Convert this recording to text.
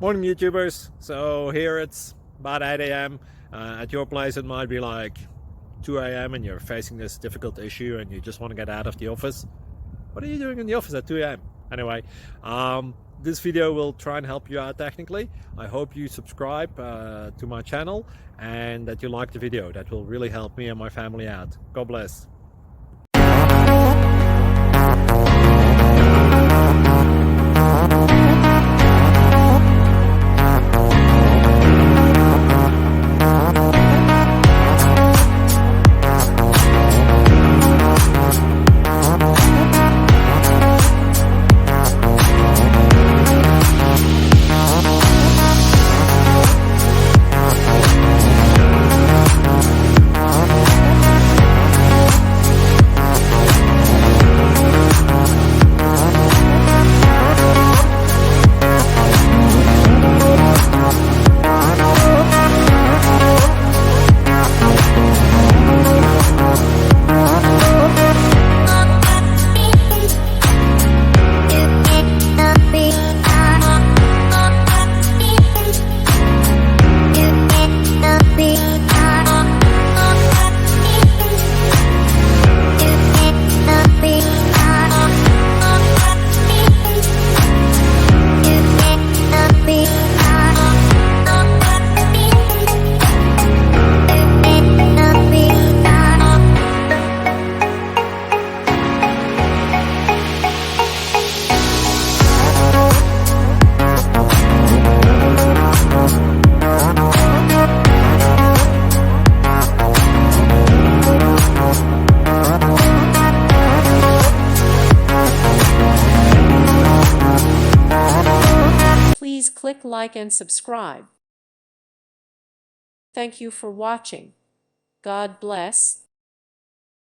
Morning YouTubers. So here it's about 8 a.m. At your place it might be like 2 a.m. and you're facing this difficult issue and you just want to get out of the office. What are you doing in the office at 2 a.m.? Anyway, this video will try and help you out technically. I hope you subscribe to my channel and that you like the video. That will really help me and my family out. God bless. Please click like and subscribe. Thank you for watching. God bless.